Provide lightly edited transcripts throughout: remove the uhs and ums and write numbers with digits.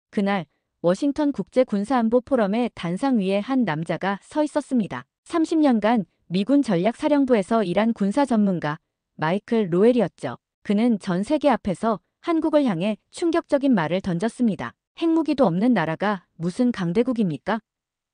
그날 워싱턴 국제군사안보 포럼의 단상 위에 한 남자가 서 있었습니다. 30년간 미군 전략사령부에서 일한 군사 전문가 마이클 로웰이었죠. 그는 전 세계 앞에서 한국을 향해 충격적인 말을 던졌습니다. 핵무기도 없는 나라가 무슨 강대국입니까?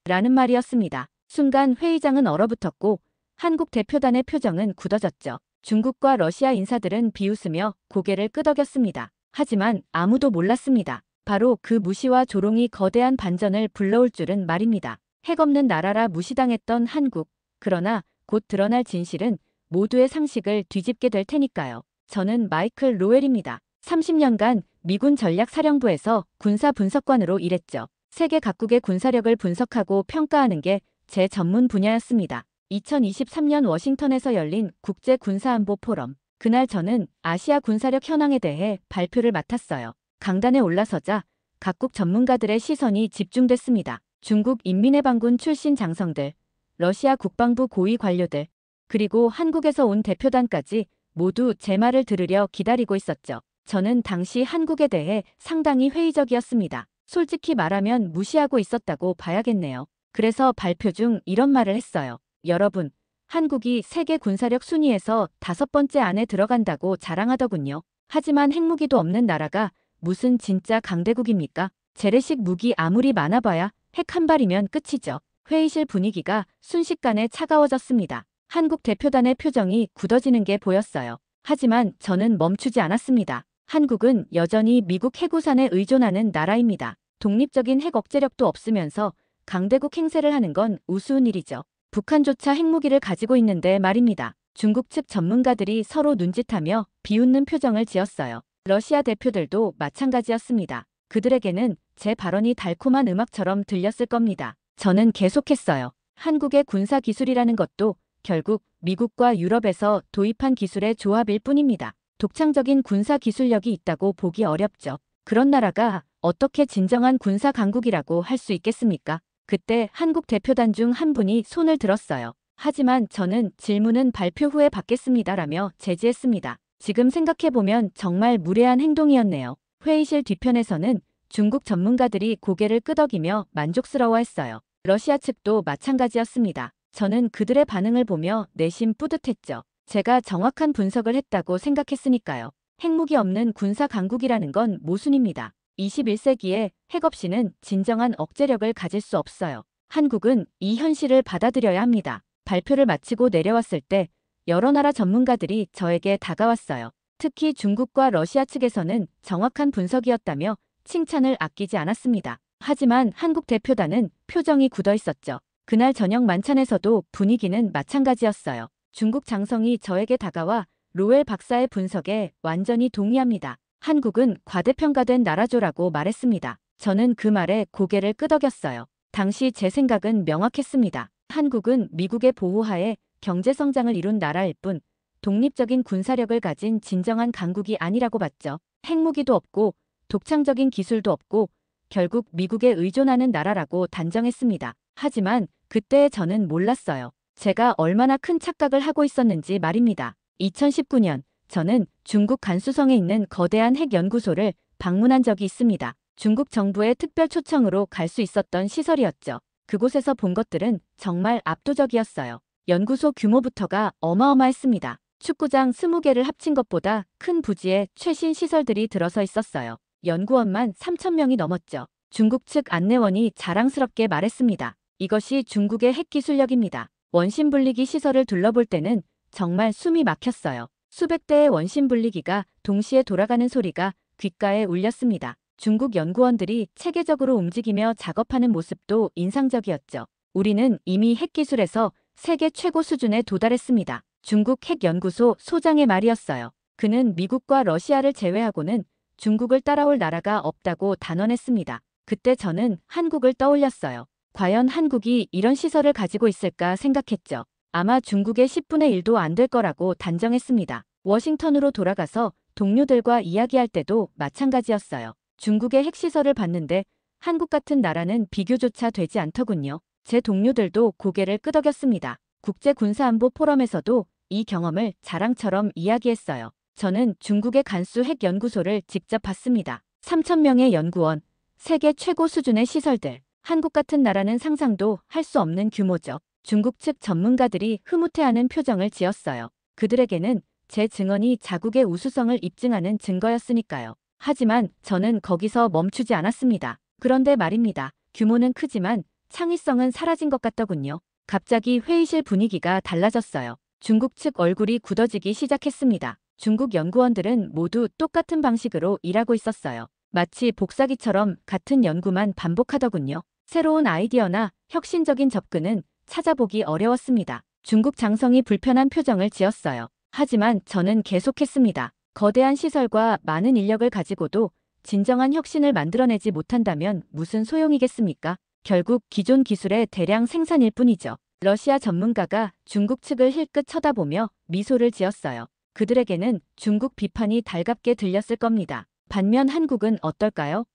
라는 말이었습니다. 순간 회의장은 얼어붙었고 한국 대표단의 표정은 굳어졌죠. 중국과 러시아 인사들은 비웃으며 고개를 끄덕였습니다. 하지만 아무도 몰랐습니다. 바로 그 무시와 조롱이 거대한 반전을 불러올 줄은 말입니다. 핵 없는 나라라 무시당했던 한국. 그러나 곧 드러날 진실은 모두의 상식을 뒤집게 될 테니까요. 저는 마이클 로웰입니다. 30년간 미군 전략사령부에서 군사분석관으로 일했죠. 세계 각국의 군사력을 분석하고 평가하는 게 제 전문 분야였습니다. 2023년 워싱턴에서 열린 국제군사안보 포럼. 그날 저는 아시아 군사력 현황에 대해 발표를 맡았어요. 강단에 올라서자 각국 전문가들의 시선이 집중됐습니다. 중국 인민해방군 출신 장성들, 러시아 국방부 고위 관료들, 그리고 한국에서 온 대표단까지 모두 제 말을 들으려 기다리고 있었죠. 저는 당시 한국에 대해 상당히 회의적이었습니다. 솔직히 말하면 무시하고 있었다고 봐야겠네요. 그래서 발표 중 이런 말을 했어요. 여러분, 한국이 세계 군사력 순위에서 5번째 안에 들어간다고 자랑하더군요. 하지만 핵무기도 없는 나라가 무슨 진짜 강대국입니까? 재래식 무기 아무리 많아봐야 핵 한 발이면 끝이죠. 회의실 분위기가 순식간에 차가워졌습니다. 한국 대표단의 표정이 굳어지는 게 보였어요. 하지만 저는 멈추지 않았습니다. 한국은 여전히 미국 해구산에 의존하는 나라입니다. 독립적인 핵 억제력도 없으면서 강대국 행세를 하는 건 우스운 일이죠. 북한조차 핵무기를 가지고 있는데 말입니다. 중국 측 전문가들이 서로 눈짓하며 비웃는 표정을 지었어요. 러시아 대표들도 마찬가지였습니다. 그들에게는 제 발언이 달콤한 음악처럼 들렸을 겁니다. 저는 계속했어요. 한국의 군사기술이라는 것도 결국 미국과 유럽에서 도입한 기술의 조합일 뿐입니다. 독창적인 군사기술력이 있다고 보기 어렵죠. 그런 나라가 어떻게 진정한 군사 강국이라고 할 수 있겠습니까? 그때 한국 대표단 중 한 분이 손을 들었어요. 하지만 저는 질문은 발표 후에 받겠습니다라며 제지했습니다. 지금 생각해보면 정말 무례한 행동이었네요. 회의실 뒤편에서는 중국 전문가들이 고개를 끄덕이며 만족스러워했어요. 러시아 측도 마찬가지였습니다. 저는 그들의 반응을 보며 내심 뿌듯했죠. 제가 정확한 분석을 했다고 생각했으니까요. 핵무기 없는 군사 강국이라는 건 모순입니다. 21세기에 핵 없이는 진정한 억제력을 가질 수 없어요. 한국은 이 현실을 받아들여야 합니다. 발표를 마치고 내려왔을 때 여러 나라 전문가들이 저에게 다가왔어요. 특히 중국과 러시아 측에서는 정확한 분석이었다며 칭찬을 아끼지 않았습니다. 하지만 한국 대표단은 표정이 굳어 있었죠. 그날 저녁 만찬에서도 분위기는 마찬가지였어요. 중국 장성이 저에게 다가와 로웰 박사의 분석에 완전히 동의합니다. 한국은 과대평가된 나라죠라고 말했습니다. 저는 그 말에 고개를 끄덕였어요. 당시 제 생각은 명확했습니다. 한국은 미국의 보호하에 경제성장을 이룬 나라일 뿐 독립적인 군사력을 가진 진정한 강국이 아니라고 봤죠. 핵무기도 없고 독창적인 기술도 없고 결국 미국에 의존하는 나라라고 단정했습니다. 하지만 그때 저는 몰랐어요. 제가 얼마나 큰 착각을 하고 있었는지 말입니다. 2019년 저는 중국 간수성에 있는 거대한 핵연구소를 방문한 적이 있습니다. 중국 정부의 특별 초청으로 갈 수 있었던 시설이었죠. 그곳에서 본 것들은 정말 압도적이었어요. 연구소 규모부터가 어마어마했습니다. 축구장 20개를 합친 것보다 큰 부지에 최신 시설들이 들어서 있었어요. 연구원만 3,000명이 넘었죠. 중국 측 안내원이 자랑스럽게 말했습니다. 이것이 중국의 핵기술력입니다. 원심 분리기 시설을 둘러볼 때는 정말 숨이 막혔어요. 수백 대의 원심 분리기가 동시에 돌아가는 소리가 귓가에 울렸습니다. 중국 연구원들이 체계적으로 움직이며 작업하는 모습도 인상적이었죠. 우리는 이미 핵기술에서 세계 최고 수준에 도달했습니다. 중국 핵연구소 소장의 말이었어요. 그는 미국과 러시아를 제외하고는 중국을 따라올 나라가 없다고 단언했습니다. 그때 저는 한국을 떠올렸어요. 과연 한국이 이런 시설을 가지고 있을까 생각했죠. 아마 중국의 10분의 1도 안 될 거라고 단정했습니다. 워싱턴으로 돌아가서 동료들과 이야기할 때도 마찬가지였어요. 중국의 핵시설을 봤는데 한국 같은 나라는 비교조차 되지 않더군요. 제 동료들도 고개를 끄덕였습니다. 국제군사안보 포럼에서도 이 경험을 자랑처럼 이야기했어요. 저는 중국의 간수 핵연구소를 직접 봤습니다. 3,000명의 연구원, 세계 최고 수준의 시설들. 한국 같은 나라는 상상도 할 수 없는 규모죠. 중국 측 전문가들이 흐뭇해하는 표정을 지었어요. 그들에게는 제 증언이 자국의 우수성을 입증하는 증거였으니까요. 하지만 저는 거기서 멈추지 않았습니다. 그런데 말입니다. 규모는 크지만 창의성은 사라진 것 같더군요. 갑자기 회의실 분위기가 달라졌어요. 중국 측 얼굴이 굳어지기 시작했습니다. 중국 연구원들은 모두 똑같은 방식으로 일하고 있었어요. 마치 복사기처럼 같은 연구만 반복하더군요. 새로운 아이디어나 혁신적인 접근은 찾아보기 어려웠습니다. 중국 장성이 불편한 표정을 지었어요. 하지만 저는 계속했습니다. 거대한 시설과 많은 인력을 가지고도 진정한 혁신을 만들어내지 못한다면 무슨 소용이겠습니까? 결국 기존 기술의 대량 생산일 뿐이죠. 러시아 전문가가 중국 측을 힐끗 쳐다보며 미소를 지었어요. 그들에게는 중국 비판이 달갑게 들렸을 겁니다. 반면 한국은 어떨까요?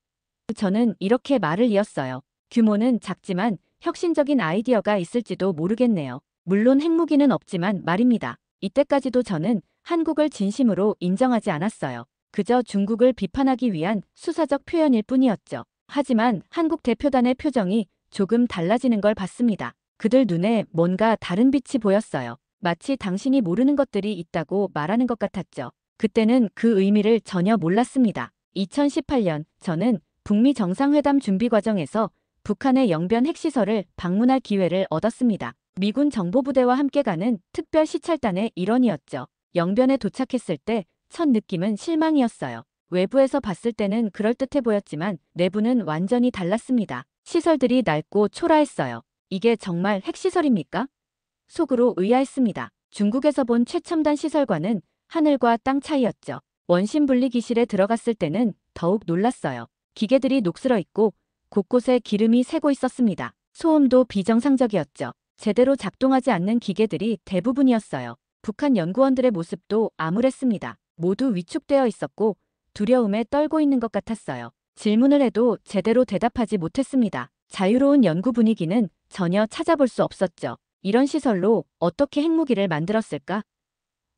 저는 이렇게 말을 이었어요. 규모는 작지만 혁신적인 아이디어가 있을지도 모르겠네요. 물론 핵무기는 없지만 말입니다. 이때까지도 저는 한국을 진심으로 인정하지 않았어요. 그저 중국을 비판하기 위한 수사적 표현일 뿐이었죠. 하지만 한국 대표단의 표정이 조금 달라지는 걸 봤습니다. 그들 눈에 뭔가 다른 빛이 보였어요. 마치 당신이 모르는 것들이 있다고 말하는 것 같았죠. 그때는 그 의미를 전혀 몰랐습니다. 2018년 저는 북미 정상회담 준비 과정에서 북한의 영변 핵시설을 방문할 기회를 얻었습니다. 미군 정보부대와 함께 가는 특별 시찰단의 일원이었죠. 영변에 도착했을 때 첫 느낌은 실망이었어요. 외부에서 봤을 때는 그럴듯해 보였지만 내부는 완전히 달랐습니다. 시설들이 낡고 초라했어요. 이게 정말 핵시설입니까? 속으로 의아했습니다. 중국에서 본 최첨단 시설과는 하늘과 땅 차이였죠. 원심 분리기실에 들어갔을 때는 더욱 놀랐어요. 기계들이 녹슬어 있고 곳곳에 기름이 새고 있었습니다. 소음도 비정상적이었죠. 제대로 작동하지 않는 기계들이 대부분이었어요. 북한 연구원들의 모습도 암울했습니다. 모두 위축되어 있었고 두려움에 떨고 있는 것 같았어요. 질문을 해도 제대로 대답하지 못했습니다. 자유로운 연구 분위기는 전혀 찾아볼 수 없었죠. 이런 시설로 어떻게 핵무기를 만들었을까?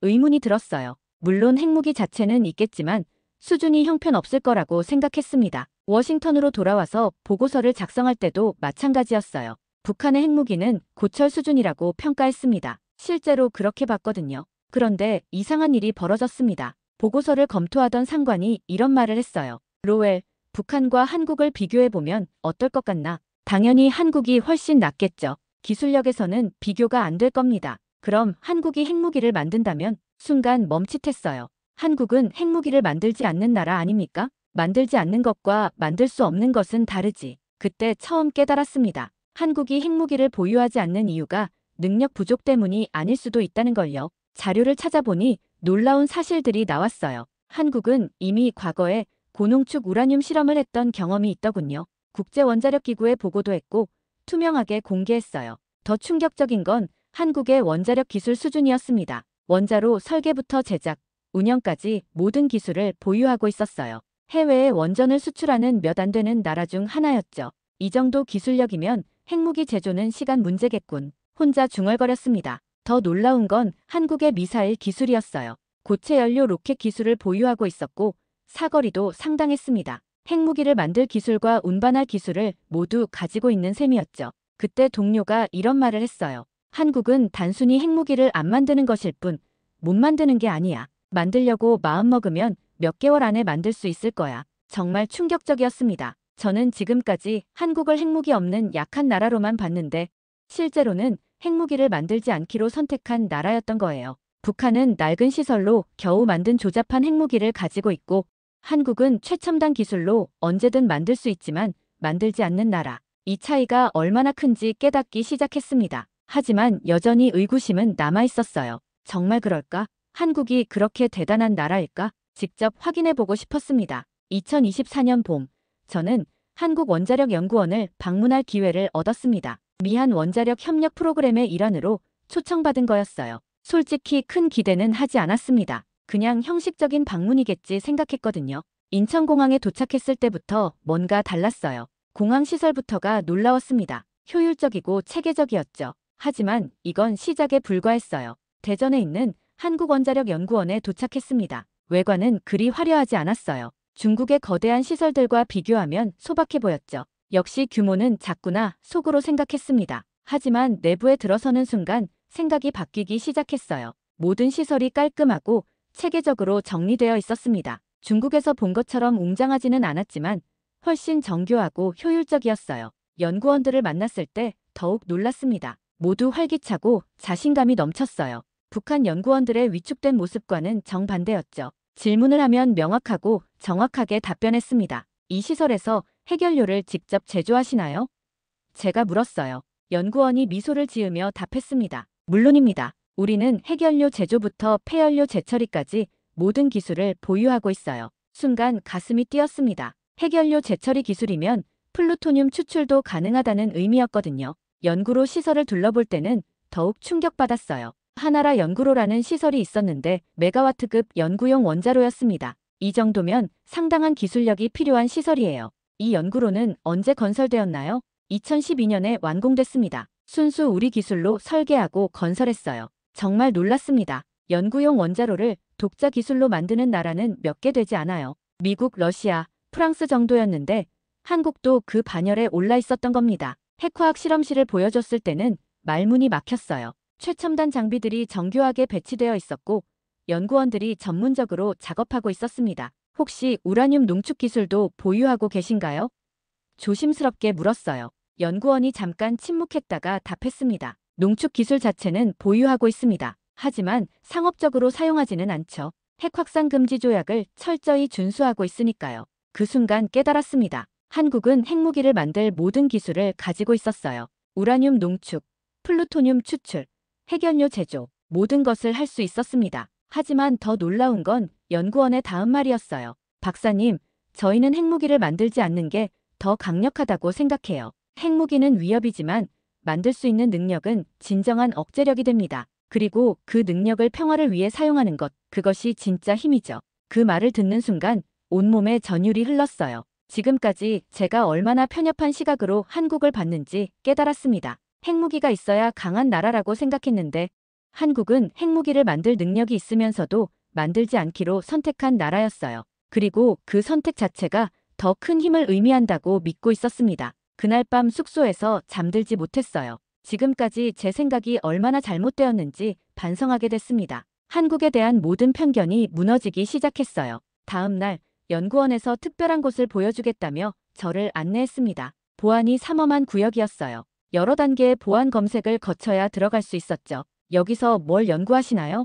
의문이 들었어요. 물론 핵무기 자체는 있겠지만 수준이 형편없을 거라고 생각했습니다. 워싱턴으로 돌아와서 보고서를 작성할 때도 마찬가지였어요. 북한의 핵무기는 고철 수준이라고 평가했습니다. 실제로 그렇게 봤거든요. 그런데 이상한 일이 벌어졌습니다. 보고서를 검토하던 상관이 이런 말을 했어요. 로웰, 북한과 한국을 비교해보면 어떨 것 같나? 당연히 한국이 훨씬 낫겠죠. 기술력에서는 비교가 안 될 겁니다. 그럼 한국이 핵무기를 만든다면? 순간 멈칫했어요. 한국은 핵무기를 만들지 않는 나라 아닙니까? 만들지 않는 것과 만들 수 없는 것은 다르지. 그때 처음 깨달았습니다. 한국이 핵무기를 보유하지 않는 이유가 능력 부족 때문이 아닐 수도 있다는 걸요. 자료를 찾아보니 놀라운 사실들이 나왔어요. 한국은 이미 과거에 고농축 우라늄 실험을 했던 경험이 있더군요. 국제원자력기구에 보고도 했고 투명하게 공개했어요. 더 충격적인 건 한국의 원자력 기술 수준이었습니다. 원자로 설계부터 제작, 운영까지 모든 기술을 보유하고 있었어요. 해외에 원전을 수출하는 몇 안 되는 나라 중 하나였죠. 이 정도 기술력이면 핵무기 제조는 시간 문제겠군. 혼자 중얼거렸습니다. 더 놀라운 건 한국의 미사일 기술이었어요. 고체 연료 로켓 기술을 보유하고 있었고 사거리도 상당했습니다. 핵무기를 만들 기술과 운반할 기술을 모두 가지고 있는 셈이었죠. 그때 동료가 이런 말을 했어요. 한국은 단순히 핵무기를 안 만드는 것일 뿐 못 만드는 게 아니야. 만들려고 마음먹으면 몇 개월 안에 만들 수 있을 거야. 정말 충격적이었습니다. 저는 지금까지 한국을 핵무기 없는 약한 나라로만 봤는데 실제로는 핵무기를 만들지 않기로 선택한 나라였던 거예요. 북한은 낡은 시설로 겨우 만든 조잡한 핵무기를 가지고 있고 한국은 최첨단 기술로 언제든 만들 수 있지만 만들지 않는 나라. 이 차이가 얼마나 큰지 깨닫기 시작했습니다. 하지만 여전히 의구심은 남아있었어요. 정말 그럴까? 한국이 그렇게 대단한 나라일까? 직접 확인해보고 싶었습니다. 2024년 봄, 저는 한국원자력연구원을 방문할 기회를 얻었습니다. 미한 원자력 협력 프로그램의 일환으로 초청받은 거였어요. 솔직히 큰 기대는 하지 않았습니다. 그냥 형식적인 방문이겠지 생각했거든요. 인천공항에 도착했을 때부터 뭔가 달랐어요. 공항 시설부터가 놀라웠습니다. 효율적이고 체계적이었죠. 하지만 이건 시작에 불과했어요. 대전에 있는 한국원자력연구원에 도착했습니다. 외관은 그리 화려하지 않았어요. 중국의 거대한 시설들과 비교하면 소박해 보였죠. 역시 규모는 작구나 속으로 생각했습니다. 하지만 내부에 들어서는 순간 생각이 바뀌기 시작했어요. 모든 시설이 깔끔하고 체계적으로 정리되어 있었습니다. 중국에서 본 것처럼 웅장하지는 않았지만 훨씬 정교하고 효율적이었어요. 연구원들을 만났을 때 더욱 놀랐습니다. 모두 활기차고 자신감이 넘쳤어요. 북한 연구원들의 위축된 모습과는 정반대였죠. 질문을 하면 명확하고 정확하게 답변했습니다. 이 시설에서 해결료를 직접 제조하시나요? 제가 물었어요. 연구원이 미소를 지으며 답했습니다. 물론입니다. 우리는 해결료 제조부터 폐연료 재처리까지 모든 기술을 보유하고 있어요. 순간 가슴이 뛰었습니다. 해결료 재처리 기술이면 플루토늄 추출도 가능하다는 의미였거든요. 연구로 시설을 둘러볼 때는 더욱 충격받았어요. 하나라 연구로라는 시설이 있었는데 메가와트급 연구용 원자로였습니다. 이 정도면 상당한 기술력이 필요한 시설이에요. 이 연구로는 언제 건설되었나요? 2012년에 완공됐습니다. 순수 우리 기술로 설계하고 건설했어요. 정말 놀랐습니다. 연구용 원자로를 독자 기술로 만드는 나라는 몇 개 되지 않아요. 미국, 러시아, 프랑스 정도였는데 한국도 그 반열에 올라 있었던 겁니다. 핵화학 실험실을 보여줬을 때는 말문이 막혔어요. 최첨단 장비들이 정교하게 배치되어 있었고 연구원들이 전문적으로 작업하고 있었습니다. 혹시 우라늄 농축 기술도 보유하고 계신가요? 조심스럽게 물었어요. 연구원이 잠깐 침묵했다가 답했습니다. 농축 기술 자체는 보유하고 있습니다. 하지만 상업적으로 사용하지는 않죠. 핵 확산 금지 조약을 철저히 준수하고 있으니까요. 그 순간 깨달았습니다. 한국은 핵무기를 만들 모든 기술을 가지고 있었어요. 우라늄 농축, 플루토늄 추출, 핵연료 제조, 모든 것을 할 수 있었습니다. 하지만 더 놀라운 건 연구원의 다음 말이었어요. 박사님, 저희는 핵무기를 만들지 않는 게 더 강력하다고 생각해요. 핵무기는 위협이지만 만들 수 있는 능력은 진정한 억제력이 됩니다. 그리고 그 능력을 평화를 위해 사용하는 것, 그것이 진짜 힘이죠. 그 말을 듣는 순간 온몸에 전율이 흘렀어요. 지금까지 제가 얼마나 편협한 시각으로 한국을 봤는지 깨달았습니다. 핵무기가 있어야 강한 나라라고 생각했는데 한국은 핵무기를 만들 능력이 있으면서도 만들지 않기로 선택한 나라였어요. 그리고 그 선택 자체가 더 큰 힘을 의미한다고 믿고 있었습니다. 그날 밤 숙소에서 잠들지 못했어요. 지금까지 제 생각이 얼마나 잘못되었는지 반성하게 됐습니다. 한국에 대한 모든 편견이 무너지기 시작했어요. 다음 날 연구원에서 특별한 곳을 보여주겠다며 저를 안내했습니다. 보안이 삼엄한 구역이었어요. 여러 단계의 보안 검색을 거쳐야 들어갈 수 있었죠. 여기서 뭘 연구하시나요?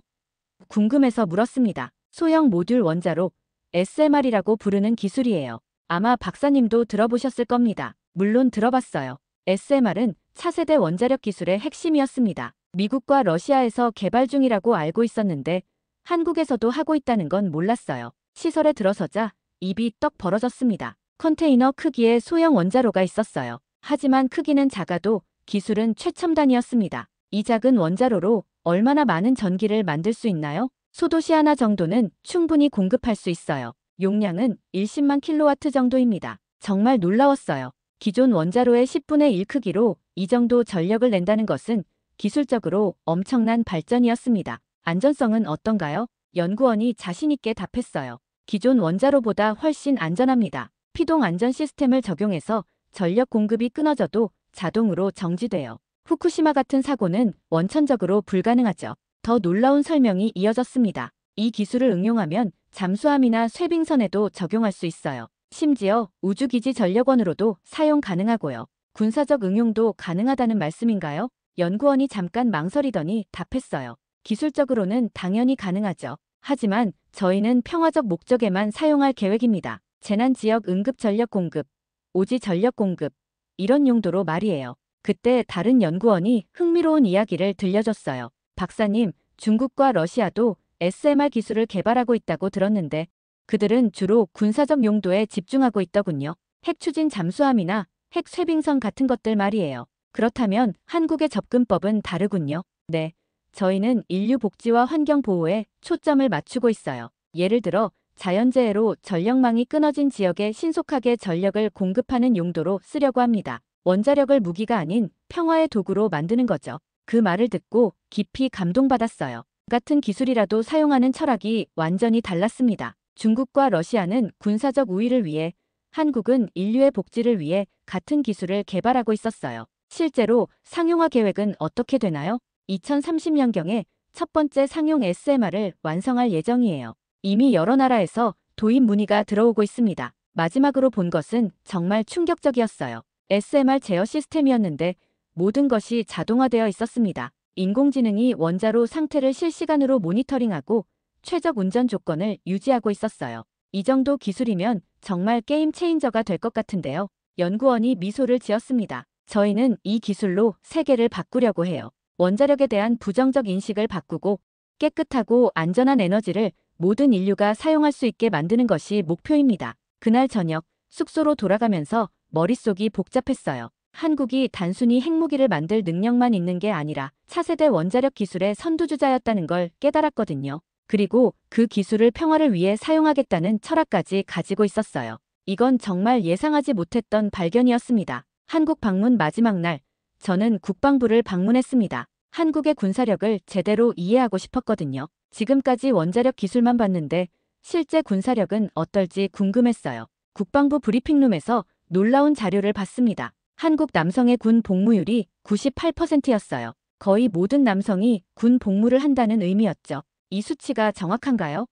궁금해서 물었습니다. 소형 모듈 원자로 SMR이라고 부르는 기술이에요. 아마 박사님도 들어보셨을 겁니다. 물론 들어봤어요. SMR은 차세대 원자력 기술의 핵심이었습니다. 미국과 러시아에서 개발 중이라고 알고 있었는데 한국에서도 하고 있다는 건 몰랐어요. 시설에 들어서자 입이 떡 벌어졌습니다. 컨테이너 크기의 소형 원자로가 있었어요. 하지만 크기는 작아도 기술은 최첨단이었습니다. 이 작은 원자로로 얼마나 많은 전기를 만들 수 있나요? 소도시 하나 정도는 충분히 공급할 수 있어요. 용량은 10만 킬로와트 정도입니다. 정말 놀라웠어요. 기존 원자로의 10분의 1 크기로 이 정도 전력을 낸다는 것은 기술적으로 엄청난 발전이었습니다. 안전성은 어떤가요? 연구원이 자신있게 답했어요. 기존 원자로보다 훨씬 안전합니다. 피동 안전 시스템을 적용해서 전력 공급이 끊어져도 자동으로 정지돼요. 후쿠시마 같은 사고는 원천적으로 불가능하죠. 더 놀라운 설명이 이어졌습니다. 이 기술을 응용하면 잠수함이나 쇄빙선에도 적용할 수 있어요. 심지어 우주기지 전력원으로도 사용 가능하고요. 군사적 응용도 가능하다는 말씀인가요? 연구원이 잠깐 망설이더니 답했어요. 기술적으로는 당연히 가능하죠. 하지만 저희는 평화적 목적에만 사용할 계획입니다. 재난지역 응급 전력 공급, 오지 전력 공급, 이런 용도로 말이에요. 그때 다른 연구원이 흥미로운 이야기를 들려줬어요. 박사님, 중국과 러시아도 SMR 기술을 개발하고 있다고 들었는데 그들은 주로 군사적 용도에 집중하고 있더군요. 핵 추진 잠수함이나 핵 쇄빙선 같은 것들 말이에요. 그렇다면 한국의 접근법은 다르군요. 네, 저희는 인류 복지와 환경 보호에 초점을 맞추고 있어요. 예를 들어 자연재해로 전력망이 끊어진 지역에 신속하게 전력을 공급하는 용도로 쓰려고 합니다. 원자력을 무기가 아닌 평화의 도구로 만드는 거죠. 그 말을 듣고 깊이 감동받았어요. 같은 기술이라도 사용하는 철학이 완전히 달랐습니다. 중국과 러시아는 군사적 우위를 위해, 한국은 인류의 복지를 위해 같은 기술을 개발하고 있었어요. 실제로 상용화 계획은 어떻게 되나요? 2030년경에 첫 번째 상용 SMR을 완성할 예정이에요. 이미 여러 나라에서 도입 문의가 들어오고 있습니다. 마지막으로 본 것은 정말 충격적이었어요. SMR 제어 시스템이었는데 모든 것이 자동화되어 있었습니다. 인공지능이 원자로 상태를 실시간으로 모니터링하고 최적 운전 조건을 유지하고 있었어요. 이 정도 기술이면 정말 게임 체인저가 될 것 같은데요. 연구원이 미소를 지었습니다. 저희는 이 기술로 세계를 바꾸려고 해요. 원자력에 대한 부정적 인식을 바꾸고 깨끗하고 안전한 에너지를 모든 인류가 사용할 수 있게 만드는 것이 목표입니다. 그날 저녁 숙소로 돌아가면서 머릿속이 복잡했어요. 한국이 단순히 핵무기를 만들 능력만 있는 게 아니라 차세대 원자력 기술의 선두주자였다는 걸 깨달았거든요. 그리고 그 기술을 평화를 위해 사용하겠다는 철학까지 가지고 있었어요. 이건 정말 예상하지 못했던 발견이었습니다. 한국 방문 마지막 날, 저는 국방부를 방문했습니다. 한국의 군사력을 제대로 이해하고 싶었거든요. 지금까지 원자력 기술만 봤는데 실제 군사력은 어떨지 궁금했어요. 국방부 브리핑룸에서 놀라운 자료를 봤습니다. 한국 남성의 군 복무율이 98%였어요. 거의 모든 남성이 군 복무를 한다는 의미였죠. 이 수치가 정확한가요?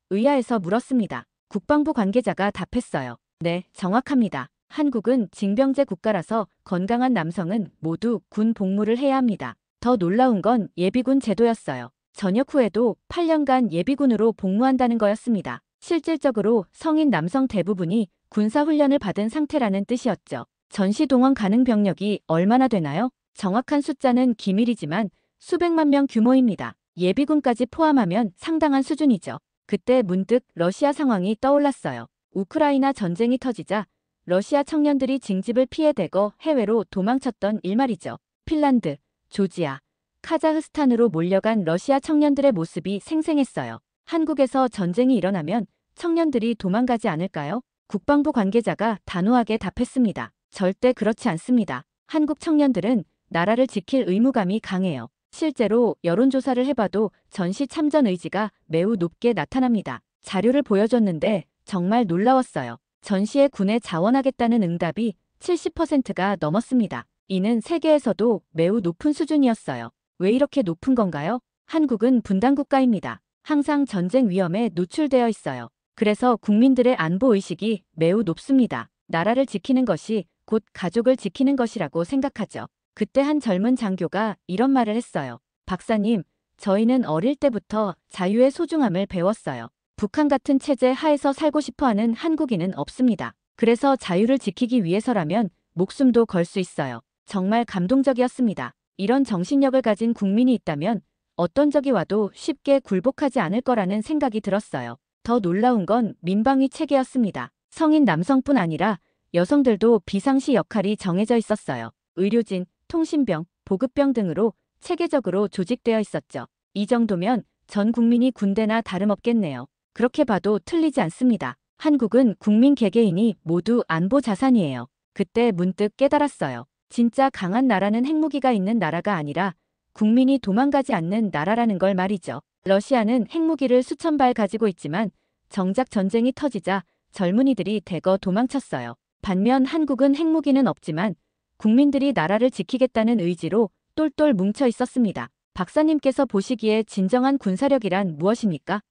의아해서 물었습니다. 국방부 관계자가 답했어요. 네, 정확합니다. 한국은 징병제 국가라서 건강한 남성은 모두 군 복무를 해야 합니다. 더 놀라운 건 예비군 제도였어요. 전역 후에도 8년간 예비군으로 복무한다는 거였습니다. 실질적으로 성인 남성 대부분이 군사훈련을 받은 상태라는 뜻이었죠. 전시 동원 가능 병력이 얼마나 되나요? 정확한 숫자는 기밀이지만 수백만 명 규모입니다. 예비군까지 포함하면 상당한 수준이죠. 그때 문득 러시아 상황이 떠올랐어요. 우크라이나 전쟁이 터지자 러시아 청년들이 징집을 피해 대거 해외로 도망쳤던 일말이죠. 핀란드, 조지아, 카자흐스탄으로 몰려간 러시아 청년들의 모습이 생생했어요. 한국에서 전쟁이 일어나면 청년들이 도망가지 않을까요? 국방부 관계자가 단호하게 답했습니다. 절대 그렇지 않습니다. 한국 청년들은 나라를 지킬 의무감이 강해요. 실제로 여론조사를 해봐도 전시 참전 의지가 매우 높게 나타납니다. 자료를 보여줬는데 정말 놀라웠어요. 전시에 군에 자원하겠다는 응답이 70%가 넘었습니다. 이는 세계에서도 매우 높은 수준이었어요. 왜 이렇게 높은 건가요? 한국은 분단국가입니다. 항상 전쟁 위험에 노출되어 있어요. 그래서 국민들의 안보 의식이 매우 높습니다. 나라를 지키는 것이 곧 가족을 지키는 것이라고 생각하죠. 그때 한 젊은 장교가 이런 말을 했어요. 박사님, 저희는 어릴 때부터 자유의 소중함을 배웠어요. 북한 같은 체제 하에서 살고 싶어하는 한국인은 없습니다. 그래서 자유를 지키기 위해서라면 목숨도 걸 수 있어요. 정말 감동적이었습니다. 이런 정신력을 가진 국민이 있다면 어떤 적이 와도 쉽게 굴복하지 않을 거라는 생각이 들었어요. 더 놀라운 건 민방위 체계였습니다. 성인 남성뿐 아니라 여성들도 비상시 역할이 정해져 있었어요. 의료진, 통신병, 보급병 등으로 체계적으로 조직되어 있었죠. 이 정도면 전 국민이 군대나 다름없겠네요. 그렇게 봐도 틀리지 않습니다. 한국은 국민 개개인이 모두 안보 자산이에요. 그때 문득 깨달았어요. 진짜 강한 나라는 핵무기가 있는 나라가 아니라 국민이 도망가지 않는 나라라는 걸 말이죠. 러시아는 핵무기를 수천 발 가지고 있지만 정작 전쟁이 터지자 젊은이들이 대거 도망쳤어요. 반면 한국은 핵무기는 없지만 국민들이 나라를 지키겠다는 의지로 똘똘 뭉쳐 있었습니다. 박사님께서 보시기에 진정한 군사력이란 무엇입니까?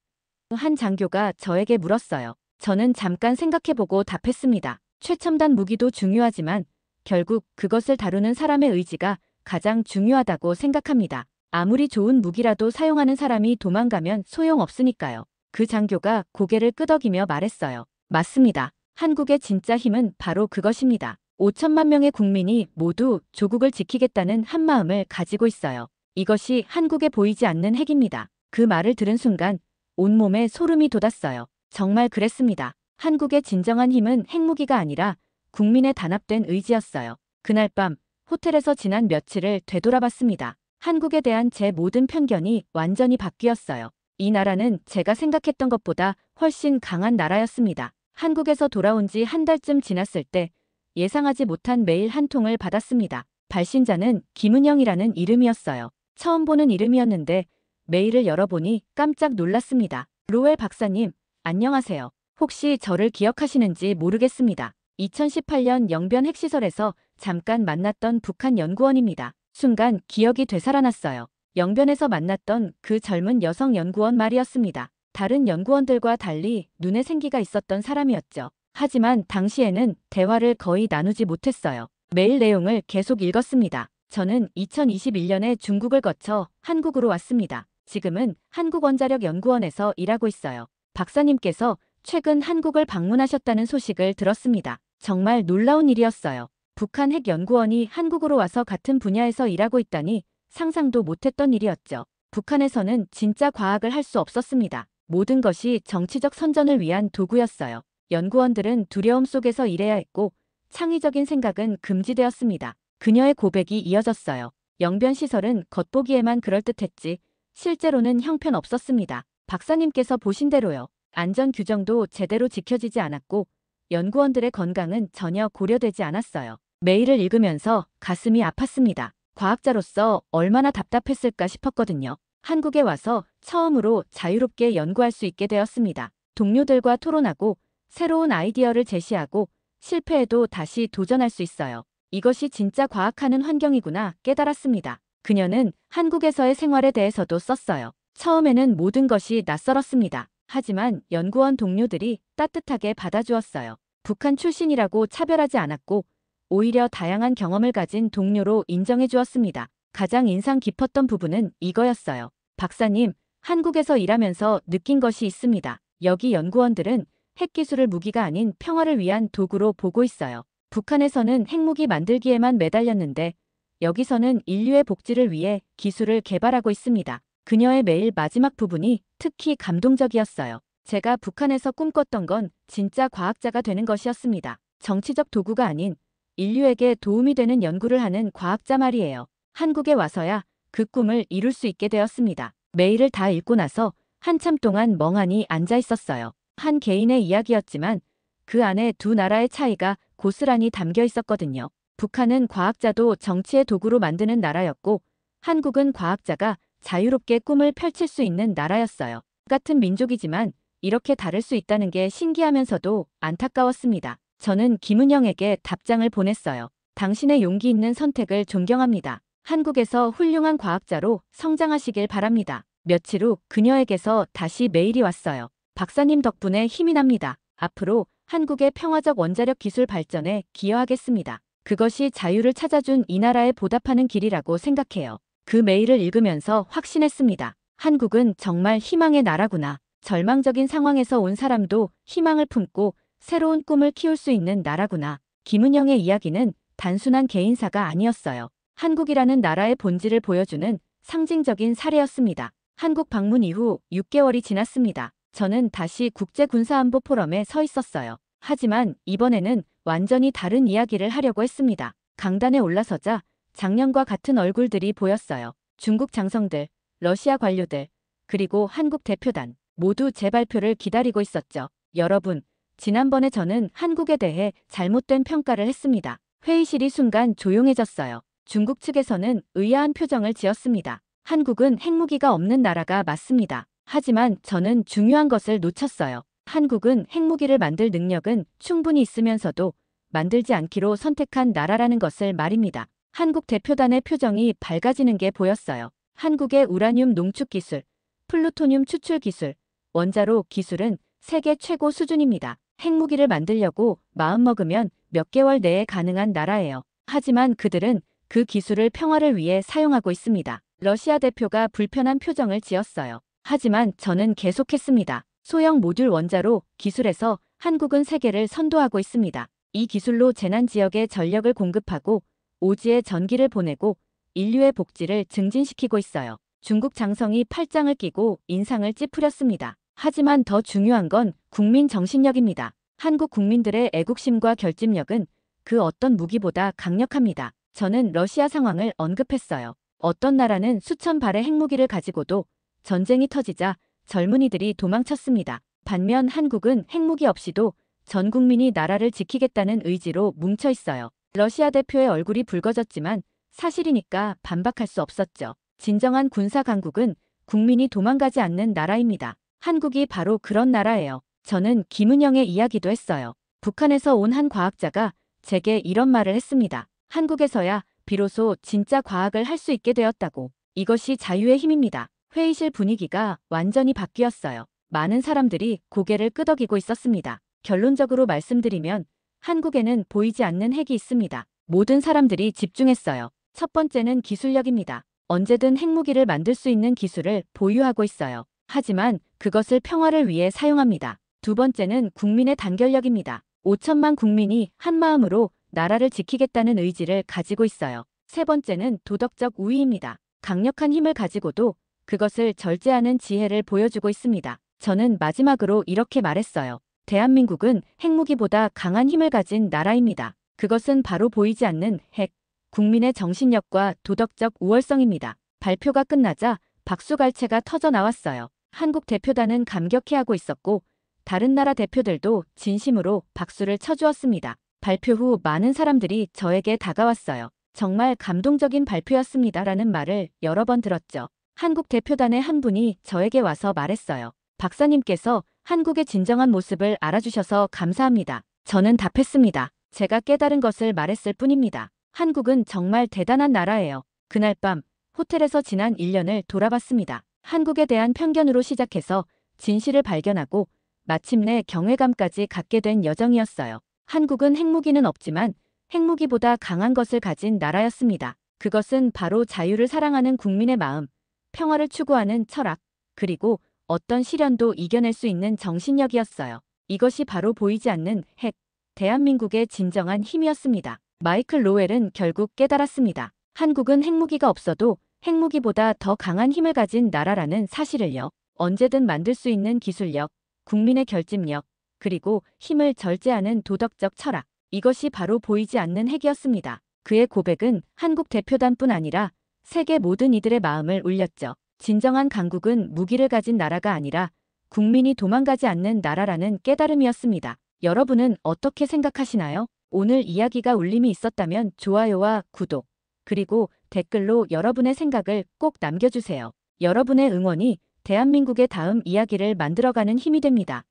한 장교가 저에게 물었어요. 저는 잠깐 생각해보고 답했습니다. 최첨단 무기도 중요하지만 결국 그것을 다루는 사람의 의지가 가장 중요하다고 생각합니다. 아무리 좋은 무기라도 사용하는 사람이 도망가면 소용없으니까요. 그 장교가 고개를 끄덕이며 말했어요. 맞습니다. 한국의 진짜 힘은 바로 그것입니다. 5천만 명의 국민이 모두 조국을 지키겠다는 한마음을 가지고 있어요. 이것이 한국에 보이지 않는 핵입니다. 그 말을 들은 순간 온몸에 소름이 돋았어요. 정말 그랬습니다. 한국의 진정한 힘은 핵무기가 아니라 국민의 단합된 의지였어요. 그날 밤 호텔에서 지난 며칠을 되돌아봤습니다. 한국에 대한 제 모든 편견이 완전히 바뀌었어요. 이 나라는 제가 생각했던 것보다 훨씬 강한 나라였습니다. 한국에서 돌아온 지 한 달쯤 지났을 때 예상하지 못한 메일 한 통을 받았습니다. 발신자는 김은영이라는 이름이었어요. 처음 보는 이름이었는데 메일을 열어보니 깜짝 놀랐습니다. 로웰 박사님, 안녕하세요. 혹시 저를 기억하시는지 모르겠습니다. 2018년 영변 핵시설에서 잠깐 만났던 북한 연구원입니다. 순간 기억이 되살아났어요. 영변에서 만났던 그 젊은 여성 연구원 말이었습니다. 다른 연구원들과 달리 눈에 생기가 있었던 사람이었죠. 하지만 당시에는 대화를 거의 나누지 못했어요. 메일 내용을 계속 읽었습니다. 저는 2021년에 중국을 거쳐 한국으로 왔습니다. 지금은 한국원자력연구원에서 일하고 있어요. 박사님께서 최근 한국을 방문하셨다는 소식을 들었습니다. 정말 놀라운 일이었어요. 북한 핵연구원이 한국으로 와서 같은 분야에서 일하고 있다니 상상도 못했던 일이었죠. 북한에서는 진짜 과학을 할 수 없었습니다. 모든 것이 정치적 선전을 위한 도구였어요. 연구원들은 두려움 속에서 일해야 했고 창의적인 생각은 금지되었습니다. 그녀의 고백이 이어졌어요. 영변 시설은 겉보기에만 그럴듯했지 실제로는 형편없었습니다. 박사님께서 보신 대로요. 안전 규정도 제대로 지켜지지 않았고 연구원들의 건강은 전혀 고려되지 않았어요. 메일을 읽으면서 가슴이 아팠습니다. 과학자로서 얼마나 답답했을까 싶었거든요. 한국에 와서 처음으로 자유롭게 연구할 수 있게 되었습니다. 동료들과 토론하고 새로운 아이디어를 제시하고 실패해도 다시 도전할 수 있어요. 이것이 진짜 과학하는 환경이구나 깨달았습니다. 그녀는 한국에서의 생활에 대해서도 썼어요. 처음에는 모든 것이 낯설었습니다. 하지만 연구원 동료들이 따뜻하게 받아주었어요. 북한 출신이라고 차별하지 않았고 오히려 다양한 경험을 가진 동료로 인정해 주었습니다. 가장 인상 깊었던 부분은 이거였어요. 박사님, 한국에서 일하면서 느낀 것이 있습니다. 여기 연구원들은 핵기술을 무기가 아닌 평화를 위한 도구로 보고 있어요. 북한에서는 핵무기 만들기에만 매달렸는데 여기서는 인류의 복지를 위해 기술을 개발하고 있습니다. 그녀의 메일 마지막 부분이 특히 감동적이었어요. 제가 북한에서 꿈꿨던 건 진짜 과학자가 되는 것이었습니다. 정치적 도구가 아닌 인류에게 도움이 되는 연구를 하는 과학자 말이에요. 한국에 와서야 그 꿈을 이룰 수 있게 되었습니다. 메일을 다 읽고 나서 한참 동안 멍하니 앉아 있었어요. 한 개인의 이야기였지만 그 안에 두 나라의 차이가 고스란히 담겨 있었거든요. 북한은 과학자도 정치의 도구로 만드는 나라였고 한국은 과학자가 자유롭게 꿈을 펼칠 수 있는 나라였어요. 같은 민족이지만 이렇게 다를 수 있다는 게 신기하면서도 안타까웠습니다. 저는 김은영에게 답장을 보냈어요. 당신의 용기 있는 선택을 존경합니다. 한국에서 훌륭한 과학자로 성장하시길 바랍니다. 며칠 후 그녀에게서 다시 메일이 왔어요. 박사님 덕분에 힘이 납니다. 앞으로 한국의 평화적 원자력 기술 발전에 기여하겠습니다. 그것이 자유를 찾아준 이 나라에 보답하는 길이라고 생각해요. 그 메일을 읽으면서 확신했습니다. 한국은 정말 희망의 나라구나. 절망적인 상황에서 온 사람도 희망을 품고 새로운 꿈을 키울 수 있는 나라구나. 김은영의 이야기는 단순한 개인사가 아니었어요. 한국이라는 나라의 본질을 보여주는 상징적인 사례였습니다. 한국 방문 이후 6개월이 지났습니다. 저는 다시 국제군사안보 포럼에 서 있었어요. 하지만 이번에는 완전히 다른 이야기를 하려고 했습니다. 강단에 올라서자 작년과 같은 얼굴들이 보였어요. 중국 장성들, 러시아 관료들, 그리고 한국 대표단 모두 제 발표를 기다리고 있었죠. 여러분, 지난번에 저는 한국에 대해 잘못된 평가를 했습니다. 회의실이 순간 조용해졌어요. 중국 측에서는 의아한 표정을 지었습니다. 한국은 핵무기가 없는 나라가 맞습니다. 하지만 저는 중요한 것을 놓쳤어요. 한국은 핵무기를 만들 능력은 충분히 있으면서도 만들지 않기로 선택한 나라라는 것을 말입니다. 한국 대표단의 표정이 밝아지는 게 보였어요. 한국의 우라늄 농축 기술, 플루토늄 추출 기술, 원자로 기술은 세계 최고 수준입니다. 핵무기를 만들려고 마음먹으면 몇 개월 내에 가능한 나라예요. 하지만 그들은 그 기술을 평화를 위해 사용하고 있습니다. 러시아 대표가 불편한 표정을 지었어요. 하지만 저는 계속했습니다. 소형 모듈 원자로 기술에서 한국은 세계를 선도하고 있습니다. 이 기술로 재난 지역에 전력을 공급하고 오지에 전기를 보내고 인류의 복지를 증진시키고 있어요. 중국 장성이 팔짱을 끼고 인상을 찌푸렸습니다. 하지만 더 중요한 건 국민 정신력입니다. 한국 국민들의 애국심과 결집력은 그 어떤 무기보다 강력합니다. 저는 러시아 상황을 언급했어요. 어떤 나라는 수천 발의 핵무기를 가지고도 전쟁이 터지자 젊은이들이 도망쳤습니다. 반면 한국은 핵무기 없이도 전 국민이 나라를 지키겠다는 의지로 뭉쳐 있어요. 러시아 대표의 얼굴이 붉어졌지만 사실이니까 반박할 수 없었죠. 진정한 군사 강국은 국민이 도망가지 않는 나라입니다. 한국이 바로 그런 나라예요. 저는 김은영의 이야기도 했어요. 북한에서 온 한 과학자가 제게 이런 말을 했습니다. 한국에서야 비로소 진짜 과학을 할 수 있게 되었다고. 이것이 자유의 힘입니다. 회의실 분위기가 완전히 바뀌었어요. 많은 사람들이 고개를 끄덕이고 있었습니다. 결론적으로 말씀드리면 한국에는 보이지 않는 핵이 있습니다. 모든 사람들이 집중했어요. 첫 번째는 기술력입니다. 언제든 핵무기를 만들 수 있는 기술을 보유하고 있어요. 하지만 그것을 평화를 위해 사용합니다. 두 번째는 국민의 단결력입니다. 5천만 국민이 한마음으로 나라를 지키겠다는 의지를 가지고 있어요. 세 번째는 도덕적 우위입니다. 강력한 힘을 가지고도 그것을 절제하는 지혜를 보여주고 있습니다. 저는 마지막으로 이렇게 말했어요. 대한민국은 핵무기보다 강한 힘을 가진 나라입니다. 그것은 바로 보이지 않는 핵, 국민의 정신력과 도덕적 우월성입니다. 발표가 끝나자 박수갈채가 터져 나왔어요. 한국 대표단은 감격해하고 있었고 다른 나라 대표들도 진심으로 박수를 쳐주었습니다. 발표 후 많은 사람들이 저에게 다가왔어요. 정말 감동적인 발표였습니다라는 말을 여러 번 들었죠. 한국 대표단의 한 분이 저에게 와서 말했어요. 박사님께서 한국의 진정한 모습을 알아주셔서 감사합니다. 저는 답했습니다. 제가 깨달은 것을 말했을 뿐입니다. 한국은 정말 대단한 나라예요. 그날 밤 호텔에서 지난 1년을 돌아봤습니다. 한국에 대한 편견으로 시작해서 진실을 발견하고 마침내 경외감까지 갖게 된 여정이었어요. 한국은 핵무기는 없지만 핵무기보다 강한 것을 가진 나라였습니다. 그것은 바로 자유를 사랑하는 국민의 마음, 평화를 추구하는 철학, 그리고 어떤 시련도 이겨낼 수 있는 정신력이었어요. 이것이 바로 보이지 않는 핵, 대한민국의 진정한 힘이었습니다. 마이클 로웰은 결국 깨달았습니다. 한국은 핵무기가 없어도 핵무기보다 더 강한 힘을 가진 나라라는 사실을요. 언제든 만들 수 있는 기술력, 국민의 결집력, 그리고 힘을 절제하는 도덕적 철학. 이것이 바로 보이지 않는 핵이었습니다. 그의 고백은 한국 대표단뿐 아니라 세계 모든 이들의 마음을 울렸죠. 진정한 강국은 무기를 가진 나라가 아니라 국민이 도망가지 않는 나라라는 깨달음이었습니다. 여러분은 어떻게 생각하시나요? 오늘 이야기가 울림이 있었다면 좋아요와 구독, 그리고 댓글로 여러분의 생각을 꼭 남겨주세요. 여러분의 응원이 대한민국의 다음 이야기를 만들어가는 힘이 됩니다.